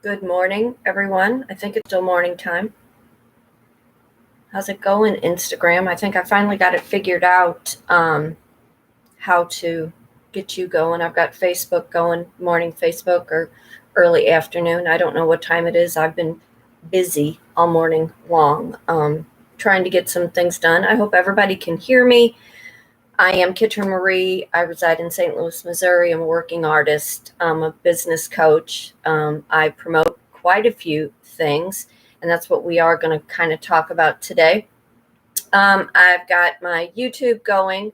Good morning, everyone. I think it's still morning time. How's it going, Instagram? I think I finally got it figured out how to get you going. I've got Facebook going, morning Facebook or early afternoon. I don't know what time it is. I've been busy all morning long trying to get some things done. I hope everybody can hear me. I am Kitryn Marie. I reside in St. Louis, Missouri. I'm a working artist. I'm a business coach. I promote quite a few things, and that's what we are going to kind of talk about today. I've got my YouTube going.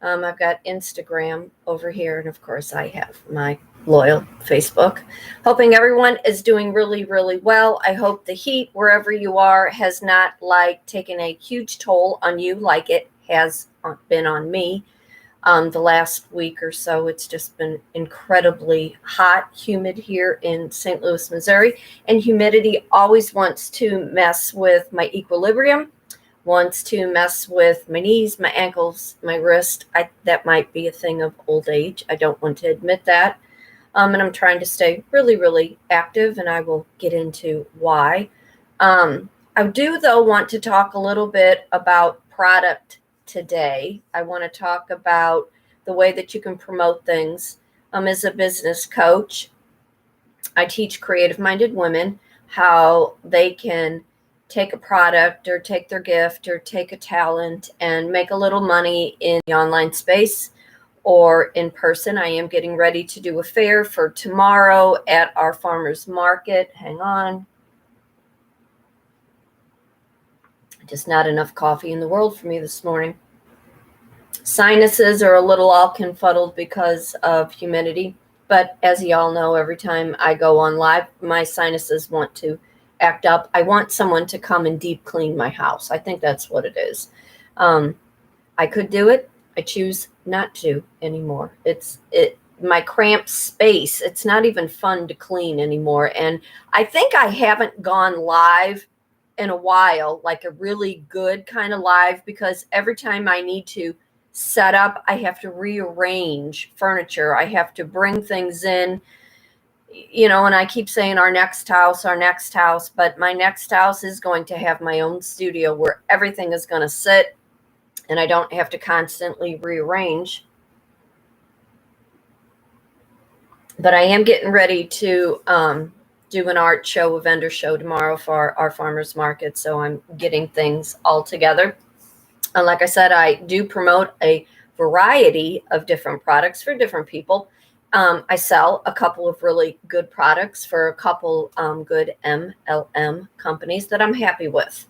I've got Instagram over here, and of course I have my loyal Facebook. Hoping everyone is doing really, really well. I hope the heat wherever you are has not taken a huge toll on you like it has been on me. The last week or so, it's just been incredibly hot, humid here in St. Louis, Missouri, and humidity always wants to mess with my equilibrium, wants to mess with my knees, my ankles, my wrist. That might be a thing of old age. I don't want to admit that. And I'm trying to stay really, really active, and I will get into why. I do, though, want to talk a little bit about product today. I want to talk about the way that you can promote things. As a business coach, I teach creative-minded women how they can take a product or take their gift or take a talent and make a little money in the online space or in person. I am getting ready to do a fair for tomorrow at our farmers market. Hang on. Just not enough coffee in the world for me this morning. Sinuses are a little all confuddled because of humidity. But as you all know, every time I go on live, my sinuses want to act up. I want someone to come and deep clean my house. I think that's what it is. I could do it. I choose not to anymore. My cramped space. It's not even fun to clean anymore. And I think I haven't gone live in a while, like a really good kind of live, because every time I need to set up, I have to rearrange furniture. I have to bring things in, and I keep saying our next house, but my next house is going to have my own studio where everything is going to sit and I don't have to constantly rearrange. But I am getting ready to do an art show, a vendor show tomorrow for our farmers market. So I'm getting things all together. And like I said, I do promote a variety of different products for different people. I sell a couple of really good products for a couple good MLM companies that I'm happy with.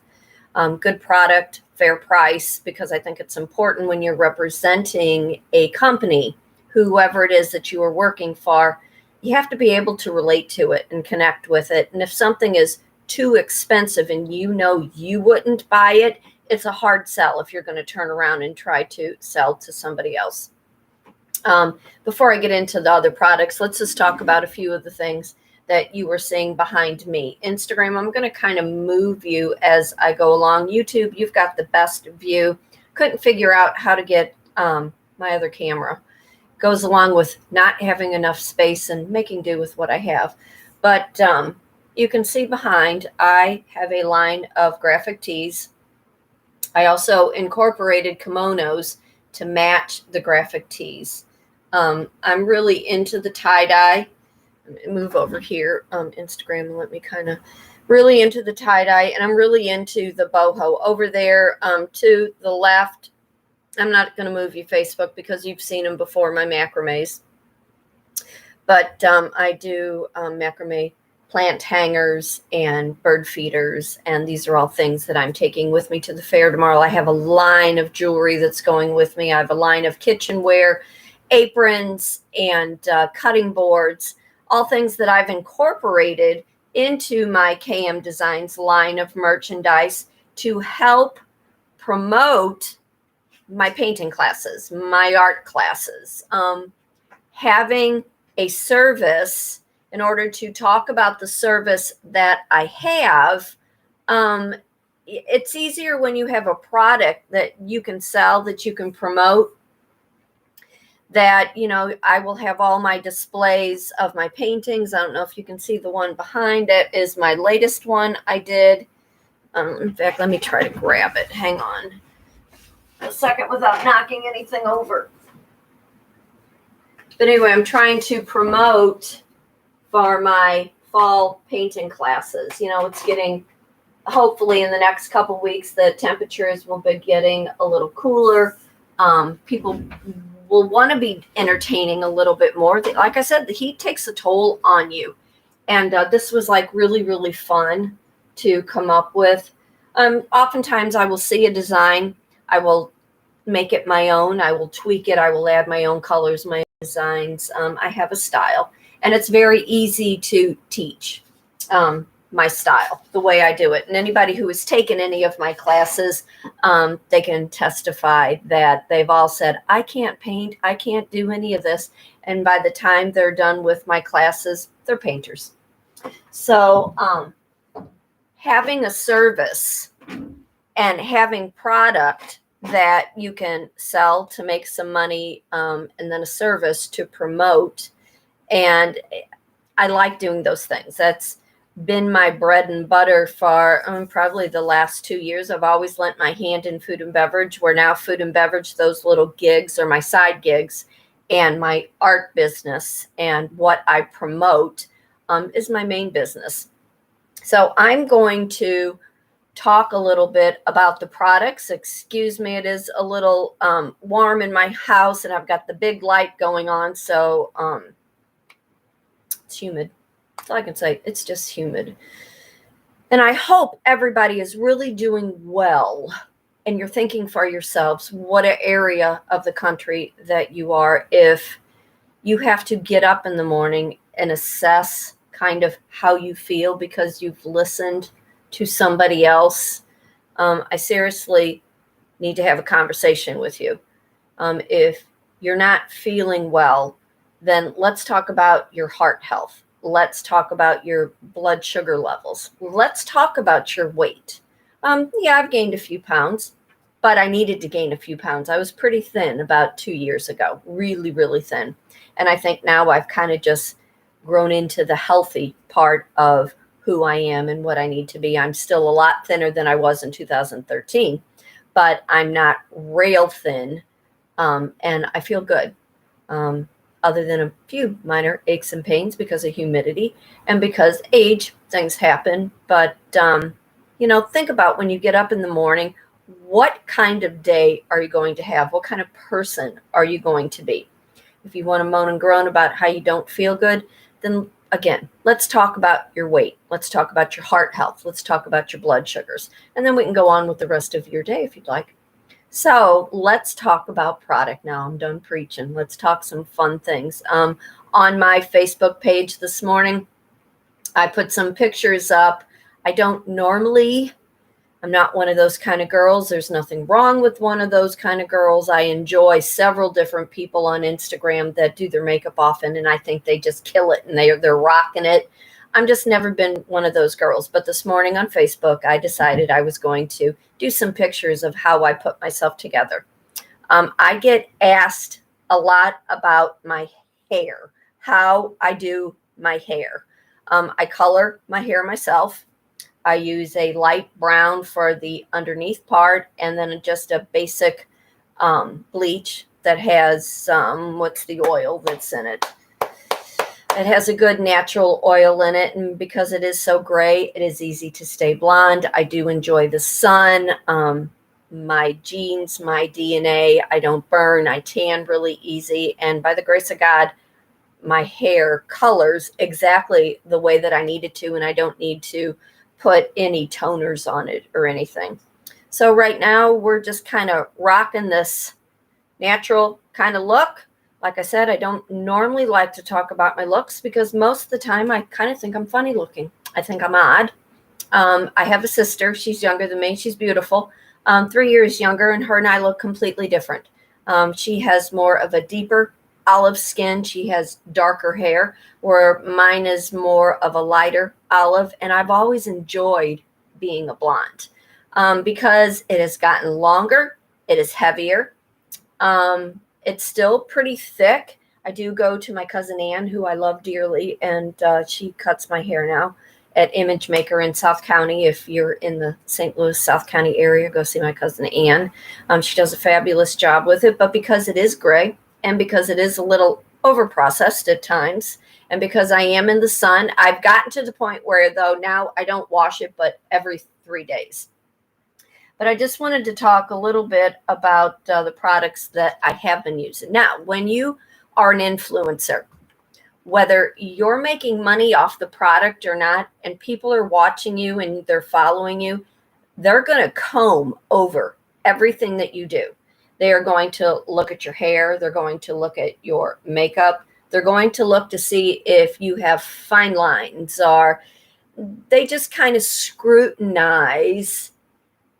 Good product, fair price, because I think it's important when you're representing a company, whoever it is that you are working for, you have to be able to relate to it and connect with it. And if something is too expensive and you wouldn't buy it, it's a hard sell if you're going to turn around and try to sell to somebody else. Before I get into the other products, let's just talk about a few of the things that you were seeing behind me. Instagram, I'm going to kind of move you as I go along. YouTube, you've got the best view. Couldn't figure out how to get my other camera. Goes along with not having enough space and making do with what I have. But you can see behind, I have a line of graphic tees. I also incorporated kimonos to match the graphic tees. I'm really into the tie-dye. Move over here on Instagram and let me kind of really into the tie-dye, and I'm really into the boho. Over there to the left, I'm not going to move you, Facebook, because you've seen them before, my macrames. But I do macrame plant hangers and bird feeders, and these are all things that I'm taking with me to the fair tomorrow. I have a line of jewelry that's going with me. I have a line of kitchenware, aprons, and cutting boards, all things that I've incorporated into my KM Designs line of merchandise to help promote my painting classes, my art classes. Having a service, in order to talk about the service that I have, it's easier when you have a product that you can sell, that you can promote, that, I will have all my displays of my paintings. I don't know if you can see the one behind it is my latest one I did. In fact, let me try to grab it. Hang on a second without knocking anything over. But anyway, I'm trying to promote for my fall painting classes. It's getting, hopefully in the next couple weeks, the temperatures will be getting a little cooler. People will want to be entertaining a little bit more. Like I said, the heat takes a toll on you. And this was like really, really fun to come up with. Oftentimes I will see a design. I will make it my own. I will tweak it. I will add my own colors, my own designs. I have a style, and it's very easy to teach my style, the way I do it. And anybody who has taken any of my classes, they can testify that they've all said, I can't paint. I can't do any of this. And by the time they're done with my classes, they're painters. So having a service and having product that you can sell to make some money, and then a service to promote. And I like doing those things. That's been my bread and butter for probably the last 2 years. I've always lent my hand in food and beverage, where now food and beverage, those little gigs are my side gigs, and my art business and what I promote is my main business. So I'm going to talk a little bit about the products. Excuse me, it is a little warm in my house, and I've got the big light going on, so it's humid. That's all I can say. It's just humid. And I hope everybody is really doing well, and you're thinking for yourselves what area of the country that you are. If you have to get up in the morning and assess kind of how you feel because you've listened to somebody else, I seriously need to have a conversation with you. If you're not feeling well, then let's talk about your heart health. Let's talk about your blood sugar levels. Let's talk about your weight. Yeah, I've gained a few pounds, but I needed to gain a few pounds. I was pretty thin about 2 years ago, really, really thin. And I think now I've kind of just grown into the healthy part of who I am and what I need to be. I'm still a lot thinner than I was in 2013, but I'm not rail thin, and I feel good, other than a few minor aches and pains because of humidity and because age, things happen. But, think about when you get up in the morning, what kind of day are you going to have? What kind of person are you going to be? If you want to moan and groan about how you don't feel good, then again, let's talk about your weight. Let's talk about your heart health. Let's talk about your blood sugars. And then we can go on with the rest of your day if you'd like. So let's talk about product now. I'm done preaching. Let's talk some fun things. On my Facebook page this morning, I put some pictures up. I'm not one of those kind of girls. There's nothing wrong with one of those kind of girls. I enjoy several different people on Instagram that do their makeup often, and I think they just kill it and they're rocking it. I'm just never been one of those girls. But this morning on Facebook, I decided I was going to do some pictures of how I put myself together. I get asked a lot about my hair, how I do my hair. I color my hair myself. I use a light brown for the underneath part, and then just a basic bleach that has what's the oil that's in it? It has a good natural oil in it, and because it is so gray, it is easy to stay blonde. I do enjoy the sun. My genes, my DNA, I don't burn. I tan really easy, and by the grace of God, my hair colors exactly the way that I need it to, and I don't need to put any toners on it or anything. So right now we're just kind of rocking this natural kind of look. Like I said, I don't normally like to talk about my looks because most of the time I kind of think I'm funny looking. I think I'm odd. I have a sister. She's younger than me. She's beautiful. 3 years younger, and her and I look completely different. She has more of a deeper olive skin. She has darker hair, where mine is more of a lighter olive. And I've always enjoyed being a blonde because it has gotten longer. It is heavier. It's still pretty thick. I do go to my cousin Ann, who I love dearly, and she cuts my hair now at Image Maker in South County. If you're in the St. Louis, South County area, go see my cousin Ann. She does a fabulous job with it, but because it is gray and because it is a little over-processed at times, and because I am in the sun, I've gotten to the point where, though, now I don't wash it but every 3 days. But I just wanted to talk a little bit about the products that I have been using. Now, when you are an influencer, whether you're making money off the product or not, and people are watching you and they're following you, they're going to comb over everything that you do. They are going to look at your hair. They're going to look at your makeup. They're going to look to see if you have fine lines, or they just kind of scrutinize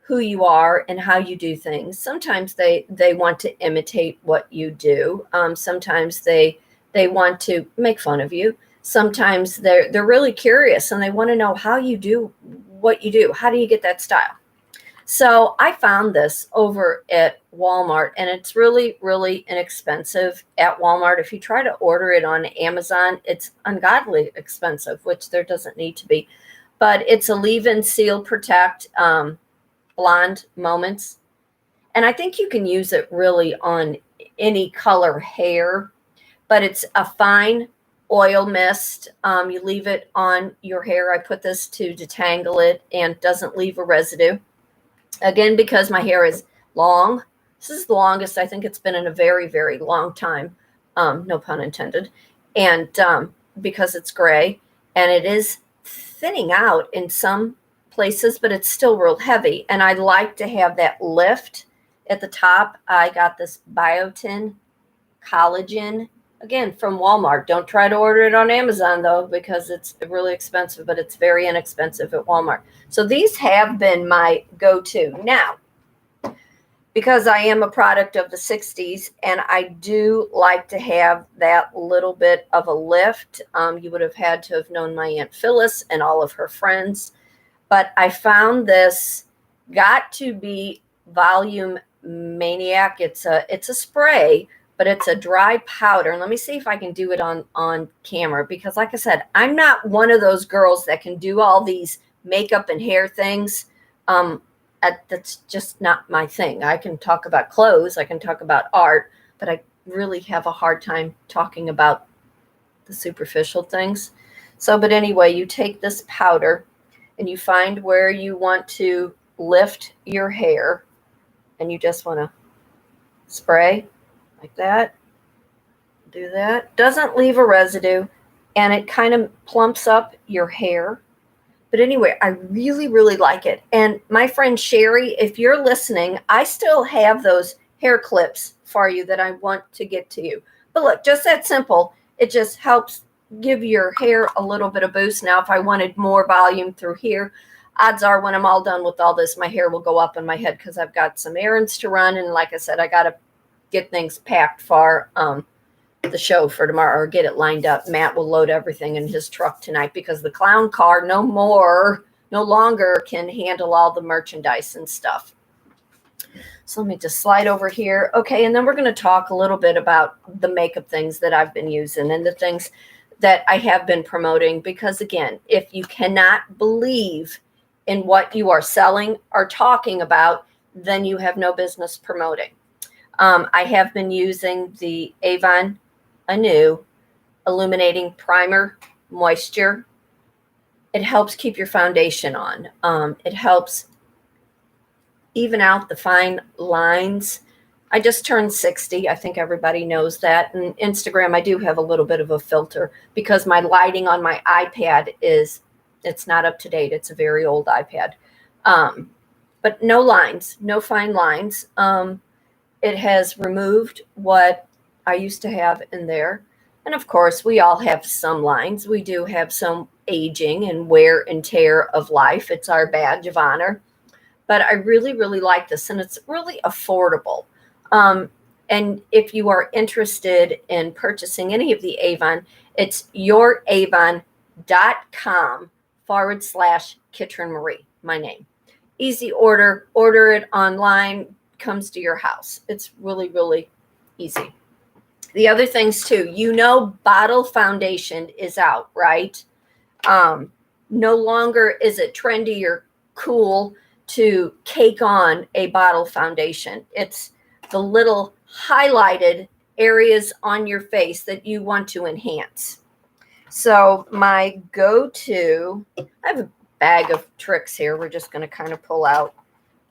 who you are and how you do things. Sometimes they want to imitate what you do. Sometimes they want to make fun of you. Sometimes they're really curious and they want to know how you do what you do. How do you get that style? So I found this over at Walmart, and it's really, really inexpensive at Walmart. If you try to order it on Amazon, it's ungodly expensive, which there doesn't need to be. But it's a leave-in seal protect blonde moments. And I think you can use it really on any color hair, but it's a fine oil mist. You leave it on your hair. I put this to detangle it and doesn't leave a residue. Again, because my hair is long. This is the longest I think it's been in a very, very long time. No pun intended. And because it's gray, and it is thinning out in some places, but it's still real heavy. And I like to have that lift at the top. I got this biotin collagen, again, from Walmart. Don't try to order it on Amazon, though, because it's really expensive, but it's very inexpensive at Walmart. So these have been my go-to. Now, because I am a product of the 60s, and I do like to have that little bit of a lift. You would have had to have known my Aunt Phyllis and all of her friends. But I found this got to be Volume Maniac. It's a spray, but it's a dry powder. And let me see if I can do it on camera, because like I said, I'm not one of those girls that can do all these makeup and hair things. That's just not my thing. I can talk about clothes, I can talk about art, but I really have a hard time talking about the superficial things. So, but anyway, you take this powder and you find where you want to lift your hair, and you just want to spray like that. Do that. Doesn't leave a residue, and it kind of plumps up your hair. But anyway, I really, really like it. And my friend Sherry, if you're listening, I still have those hair clips for you that I want to get to you. But look, just that simple. It just helps give your hair a little bit of boost. Now, if I wanted more volume through here, odds are when I'm all done with all this, my hair will go up in my head because I've got some errands to run. And like I said, I got to get things packed for the show for tomorrow, or get it lined up. Matt will load everything in his truck tonight because the clown car no longer can handle all the merchandise and stuff. So let me just slide over here. Okay, and then we're going to talk a little bit about the makeup things that I've been using and the things that I have been promoting, because again, if you cannot believe in what you are selling or talking about, then you have no business promoting. I have been using the Avon Anew Illuminating Primer Moisture. It helps keep your foundation on. It helps even out the fine lines. I just turned 60. I think everybody knows that. And Instagram, I do have a little bit of a filter because my lighting on my iPad it's not up to date. It's a very old iPad. But no lines, no fine lines. It has removed what I used to have in there. And of course, we all have some lines. We do have some aging and wear and tear of life. It's our badge of honor. But I really, really like this, and it's really affordable. And if you are interested in purchasing any of the Avon, it's youravon.com/Kitryn Marie, my name. Easy order it online, comes to your house. It's really, really Easy. The other things too, you know, bottle foundation is out, right? No longer is it trendy or cool to cake on a bottle foundation. It's the little highlighted areas on your face that you want to enhance. So my go-to, I have a bag of tricks here. We're just going to kind of pull out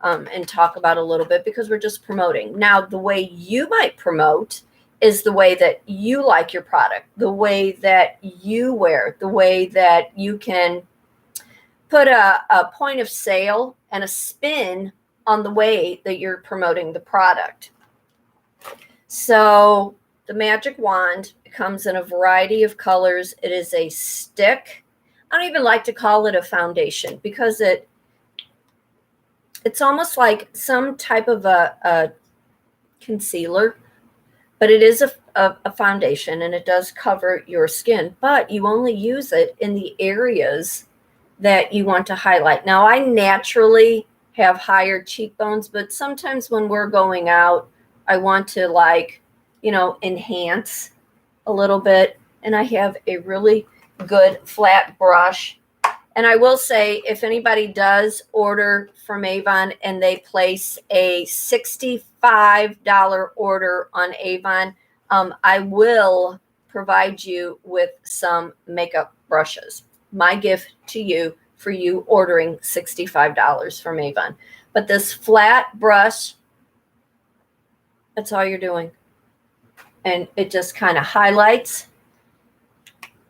and talk about a little bit because we're just promoting. Now, the way you might promote is the way that you like your product, the way that you wear, the way that you can put a point of sale and a spin on the way that you're promoting the product. So the magic wand comes in a variety of colors. It is a stick. I don't even like to call it a foundation because it's almost like some type of a concealer, but it is a foundation and it does cover your skin, but you only use it in the areas that you want to highlight. Now, I naturally have higher cheekbones, but sometimes when we're going out, I want to enhance a little bit. And I have a really good flat brush. And I will say, if anybody does order from Avon and they place a $65 order on Avon, I will provide you with some makeup brushes. My gift to you for you ordering $65 from Avon. But this flat brush, that's all you're doing. And it just kind of highlights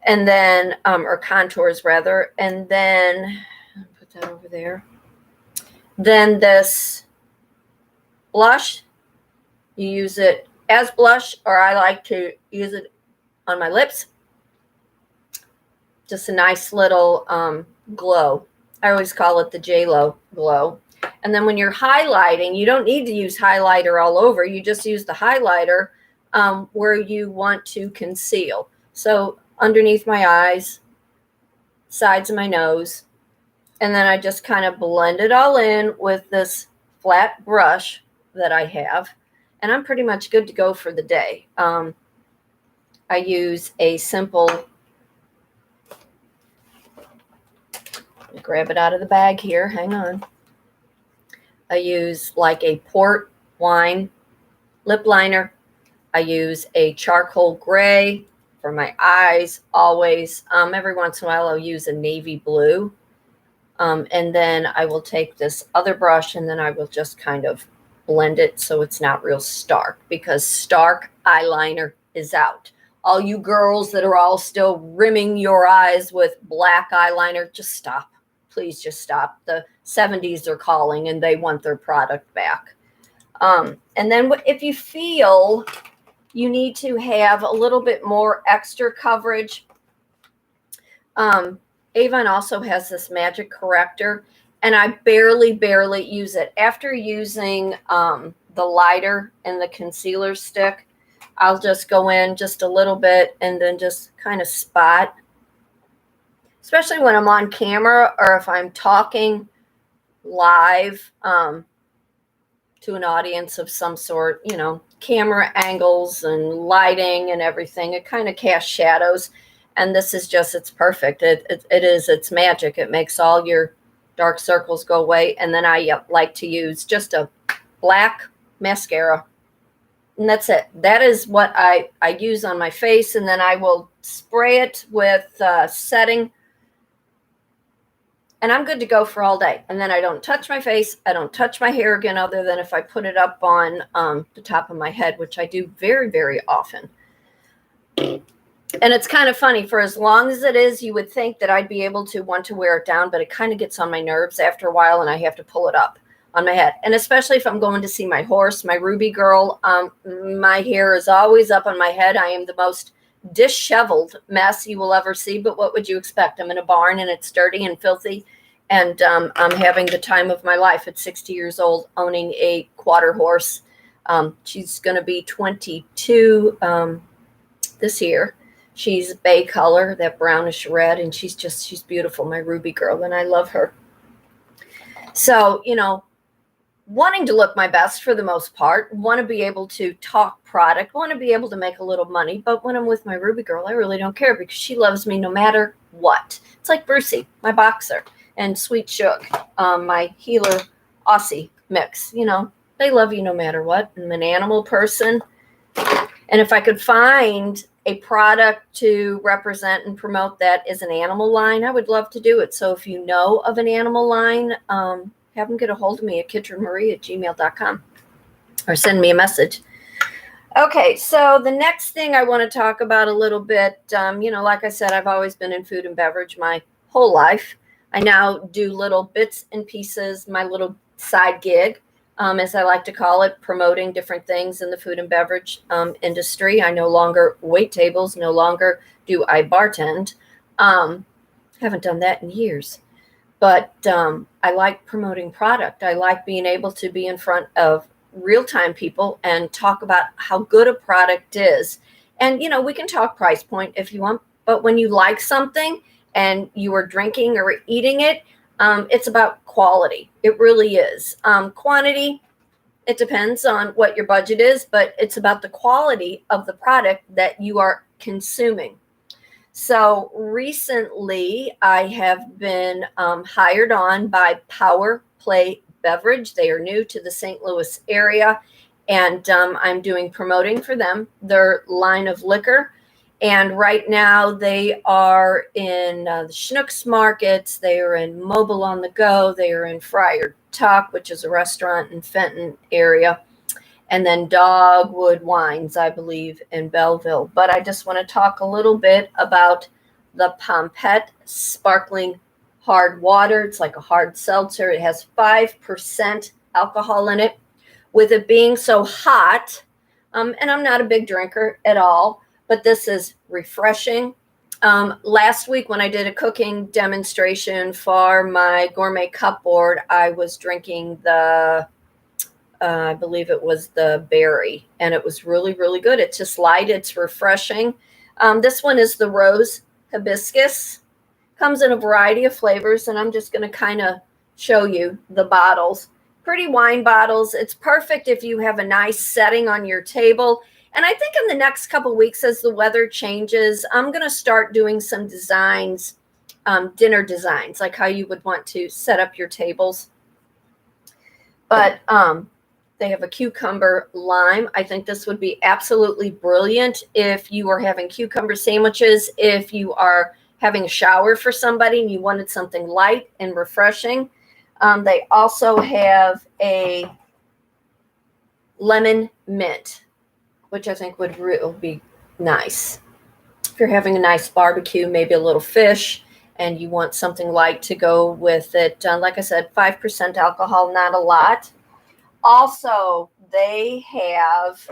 and then, or contours rather. And then, put that over there. Then this blush, you use it as blush, or I like to use it on my lips. Just a nice little glow. I always call it the J-Lo glow. And then when you're highlighting, you don't need to use highlighter all over. You just use the highlighter where you want to conceal. So underneath my eyes, sides of my nose, and then I just kind of blend it all in with this flat brush that I have. And I'm pretty much good to go for the day. I use a simple, grab it out of the bag here, hang on. I use like a port wine lip liner. I use a charcoal gray for my eyes always. Every once in a while I'll use a navy blue. And then I will take this other brush and then I will just kind of blend it so it's not real stark, because stark eyeliner is out. All you girls that are all still rimming your eyes with black eyeliner, just stop. Please just stop. The 70s are calling and they want their product back. And then if you feel you need to have a little bit more extra coverage, Avon also has this magic corrector, and I barely use it. After using the lighter and the concealer stick, I'll just go in just a little bit and then just kind of spot, especially when I'm on camera or if I'm talking live to an audience of some sort, camera angles and lighting and everything. It kind of casts shadows. And this is just, it's perfect. It's magic. It makes all your dark circles go away. And then I like to use just a black mascara. And that's it. That is what I use on my face. And then I will spray it with setting. And I'm good to go for all day. And then I don't touch my face. I don't touch my hair again, other than if I put it up on the top of my head, which I do very, very often. And it's kind of funny, for as long as it is, you would think that I'd be able to want to wear it down, but it kind of gets on my nerves after a while and I have to pull it up on my head. And especially if I'm going to see my horse, my Ruby girl, my hair is always up on my head. I am the most disheveled mess you will ever see, but what would you expect? I'm in a barn and it's dirty and filthy, and I'm having the time of my life at 60 years old owning a quarter horse. She's going to be 22 this year. She's bay color, that brownish red, and she's beautiful, my Ruby girl, and I love her. So, wanting to look my best for the most part, want to be able to talk product, want to be able to make a little money. But when I'm with my Ruby girl, I really don't care because she loves me no matter what. It's like Brucey, my boxer, and Sweet Shook, my healer Aussie mix. You know, they love you no matter what. I'm an animal person. And if I could find a product to represent and promote that is an animal line, I would love to do it. So if you know of an animal line, have them get a hold of me at kitrynmarie@gmail.com or send me a message. Okay, so the next thing I want to talk about a little bit, like I said, I've always been in food and beverage my whole life. I now do little bits and pieces, my little side gig, as I like to call it, promoting different things in the food and beverage industry. I no longer wait tables, no longer do I bartend. Haven't done that in years. But I like promoting product. I like being able to be in front of real-time people and talk about how good a product is. And, we can talk price point if you want, but when you like something and you are drinking or eating it, it's about quality. It really is. Quantity, it depends on what your budget is, but it's about the quality of the product that you are consuming. So recently, I have been hired on by Power Play Beverage. They are new to the St. Louis area, and I'm doing promoting for them, their line of liquor. And right now, they are in the Schnucks markets. They are in Mobile on the Go. They are in Friar Tuck, which is a restaurant in Fenton area. And then Dogwood Wines, I believe, in Belleville. But I just want to talk a little bit about the Pompette Sparkling Hard Water. It's like a hard seltzer. It has 5% alcohol in it. With it being so hot, and I'm not a big drinker at all, but this is refreshing. Last week when I did a cooking demonstration for my gourmet cupboard, I was drinking I believe it was the berry, and it was really, really good. It's just light. It's refreshing. This one is the rose hibiscus. Comes in a variety of flavors, and I'm just going to kind of show you the bottles. Pretty wine bottles. It's perfect if you have a nice setting on your table. And I think in the next couple of weeks, as the weather changes, I'm going to start doing some designs, dinner designs, like how you would want to set up your tables. But they have a cucumber lime. I think this would be absolutely brilliant if you are having cucumber sandwiches, if you are having a shower for somebody and you wanted something light and refreshing. They also have a lemon mint, which I think would really be nice. If you're having a nice barbecue, maybe a little fish, and you want something light to go with it. Like I said, 5% alcohol, not a lot. Also, they have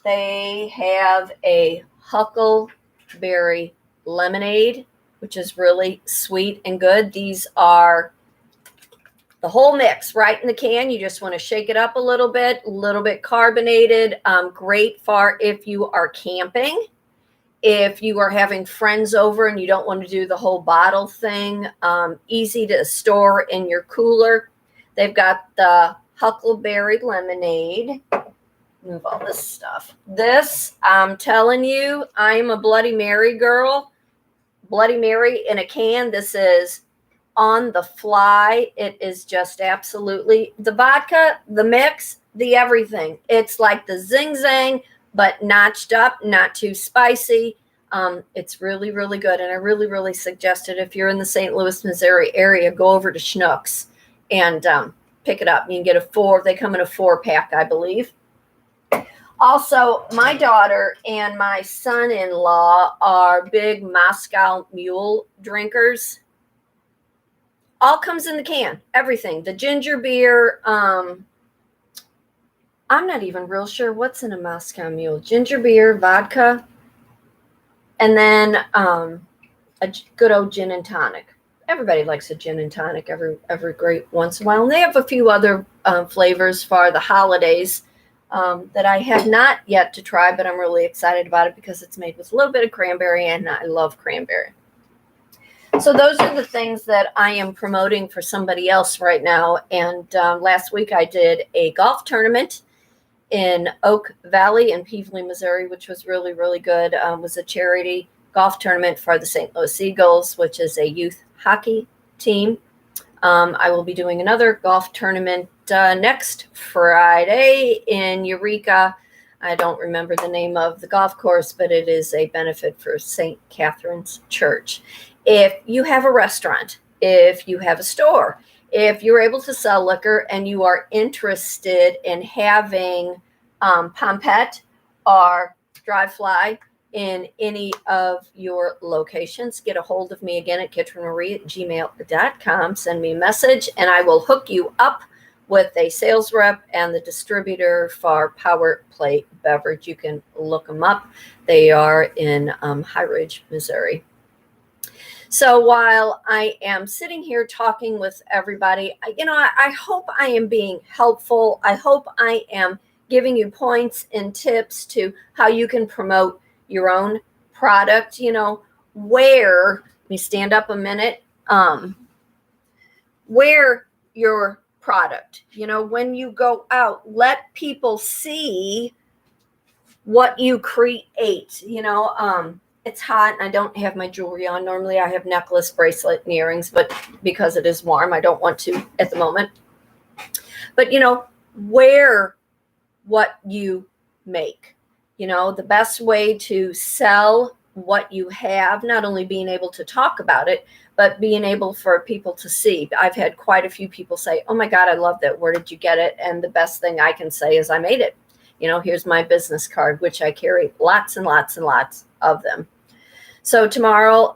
a huckleberry lemonade, which is really sweet and good. These are the whole mix right in the can. You just want to shake it up a little bit carbonated. Great for if you are camping. If you are having friends over and you don't want to do the whole bottle thing, easy to store in your cooler. They've got the huckleberry lemonade. Move all this stuff. This, I'm telling you, I'm a Bloody Mary girl. Bloody Mary in a can. This is on the fly. It is just absolutely the vodka, the mix, the everything. It's like the Zing Zang, but notched up, not too spicy. It's really, really good. And I really, really suggest it. If you're in the St. Louis, Missouri area, go over to Schnucks and pick it up. You can get a 4. They come in a 4-pack, I believe. Also, my daughter and my son-in-law are big Moscow Mule drinkers. All comes in the can, everything. The ginger beer. I'm not even real sure what's in a Moscow Mule. Ginger beer, vodka, and then a good old gin and tonic. Everybody likes a gin and tonic every great once in a while. And they have a few other flavors for the holidays that I have not yet to try, but I'm really excited about it because it's made with a little bit of cranberry, and I love cranberry. So those are the things that I am promoting for somebody else right now. And last week I did a golf tournament in Oak Valley in Peevely, Missouri, which was really, really good. It was a charity golf tournament for the St. Louis Eagles, which is a youth hockey team. I will be doing another golf tournament next Friday in Eureka. I don't remember the name of the golf course, but it is a benefit for St. Catherine's Church. If you have a restaurant, if you have a store, if you're able to sell liquor and you are interested in having pompette or dry fly in any of your locations, get a hold of me again at kitrynmarie@gmail.com. Send me a message and I will hook you up with a sales rep and the distributor for Power Play Beverage. You can look them up. They are in High Ridge, Missouri. So while I am sitting here talking with everybody, I hope I am being helpful. I hope I am giving you points and tips to how you can promote your own product. Let me stand up a minute, where your product, when you go out, let people see what you create. It's hot and I don't have my jewelry on. Normally I have necklace, bracelet, and earrings, but because it is warm, I don't want to at the moment. But, wear what you make. The best way to sell what you have, not only being able to talk about it, but being able for people to see. I've had quite a few people say, oh my God, I love that. Where did you get it? And the best thing I can say is I made it. Here's my business card, which I carry lots and lots and lots of them. So tomorrow,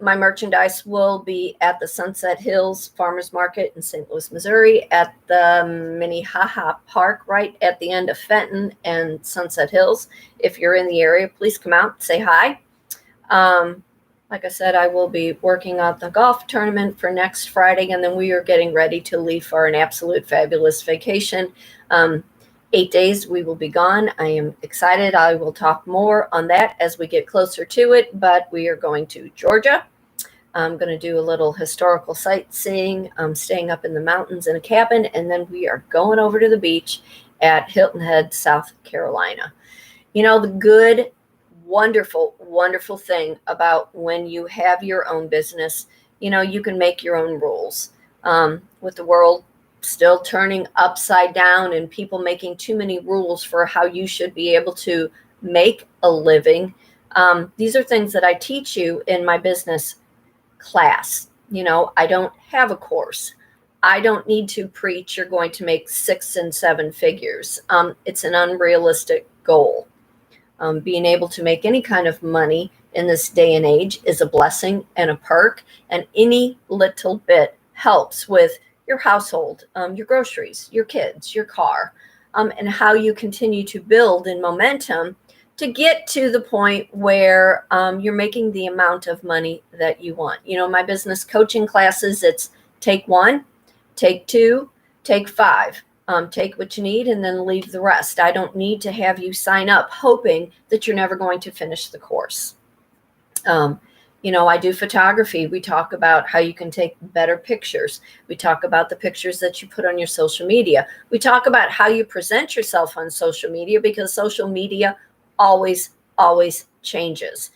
my merchandise will be at the Sunset Hills Farmers Market in St. Louis, Missouri, at the Minnehaha Park, right at the end of Fenton and Sunset Hills. If you're in the area, please come out, say hi. Like I said, I will be working on the golf tournament for next Friday, and then we are getting ready to leave for an absolute fabulous vacation. 8 days we will be gone. I am excited. I will talk more on that as we get closer to it, but we are going to Georgia. I'm going to do a little historical sightseeing. I'm staying up in the mountains in a cabin, and then we are going over to the beach at Hilton Head, South Carolina. The good, wonderful, wonderful thing about when you have your own business, you can make your own rules. With the world still turning upside down and people making too many rules for how you should be able to make a living. These are things that I teach you in my business class. I don't have a course. I don't need to preach you're going to make 6 and 7 figures. It's an unrealistic goal. Being able to make any kind of money in this day and age is a blessing and a perk, and any little bit helps with your household, your groceries, your kids, your car, and how you continue to build in momentum to get to the point where you're making the amount of money that you want. My business coaching classes, it's take 1, take 2, take 5. Take what you need and then leave the rest. I don't need to have you sign up hoping that you're never going to finish the course. I do photography. We talk about how you can take better pictures. We talk about the pictures that you put on your social media. We talk about how you present yourself on social media, because social media always changes.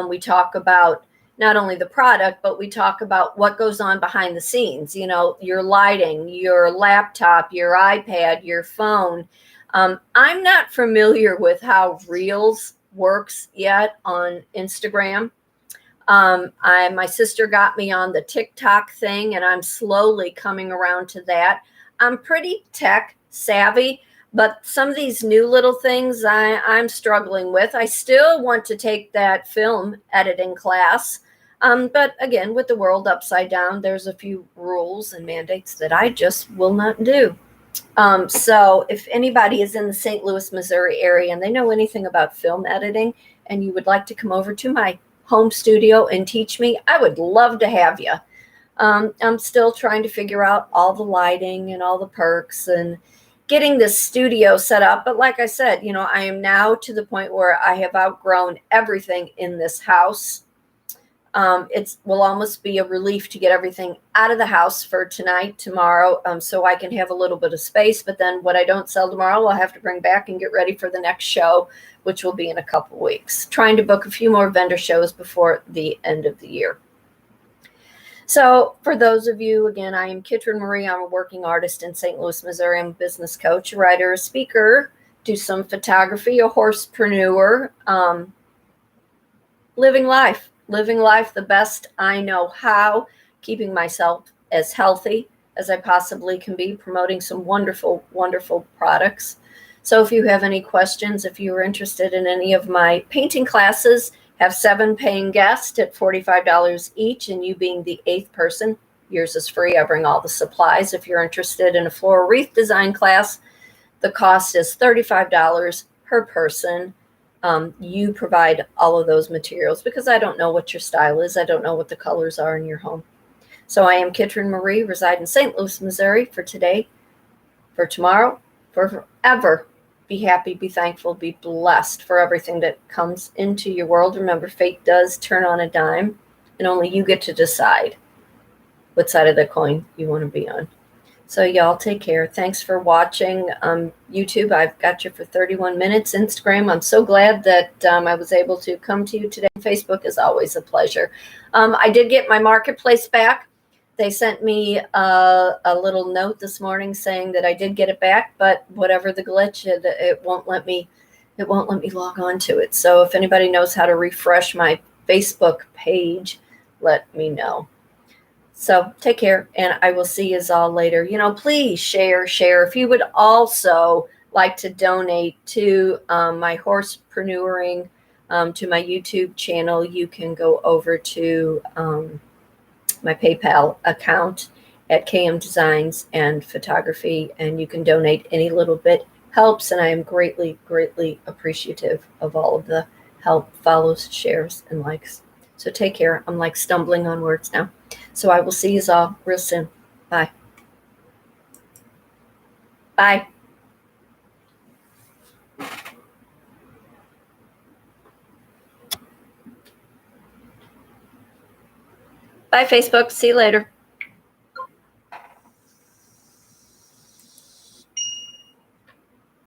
We talk about not only the product, but we talk about what goes on behind the scenes, your lighting, your laptop, your iPad, your phone. I'm not familiar with how Reels works yet on Instagram. My sister got me on the TikTok thing, and I'm slowly coming around to that. I'm pretty tech savvy, but some of these new little things I'm struggling with. I still want to take that film editing class. But again, with the world upside down, there's a few rules and mandates that I just will not do. So if anybody is in the St. Louis, Missouri area and they know anything about film editing and you would like to come over to my home studio and teach me, I would love to have you. I'm still trying to figure out all the lighting and all the perks and getting this studio set up. But like I said, I am now to the point where I have outgrown everything in this house. It will almost be a relief to get everything out of the house for tonight, tomorrow, so I can have a little bit of space. But then what I don't sell tomorrow, I'll have to bring back and get ready for the next show, which will be in a couple weeks. Trying to book a few more vendor shows before the end of the year. So for those of you, again, I am Kitryn Marie. I'm a working artist in St. Louis, Missouri. I'm a business coach, a writer, a speaker, do some photography, a horsepreneur, living life the best I know how, keeping myself as healthy as I possibly can be, promoting some wonderful, wonderful products. So if you have any questions, if you are interested in any of my painting classes, have 7 paying guests at $45 each, and you being the 8th person, yours is free. I bring all the supplies. If you're interested in a floral wreath design class, the cost is $35 per person. You provide all of those materials because I don't know what your style is. I don't know what the colors are in your home. So I am Kitryn Marie, reside in St. Louis, Missouri, for today, for tomorrow, for forever. Be happy, be thankful, be blessed for everything that comes into your world. Remember, fate does turn on a dime, and only you get to decide what side of the coin you want to be on. So y'all take care. Thanks for watching. YouTube, I've got you for 31 minutes. Instagram, I'm so glad that I was able to come to you today. Facebook is always a pleasure. I did get my marketplace back. They sent me a little note this morning saying that I did get it back, but whatever the glitch, it won't let me log on to it. So if anybody knows how to refresh my Facebook page, let me know. So take care, and I will see you all later. Please share. If you would also like to donate to my horsepreneuring, to my YouTube channel, you can go over to my PayPal account at KM Designs and Photography, and you can donate. Any little bit helps, and I am greatly, greatly appreciative of all of the help, follows, shares, and likes. So take care. I'm like stumbling on words now. So I will see you all real soon. Bye. Bye. Bye, Facebook. See you later.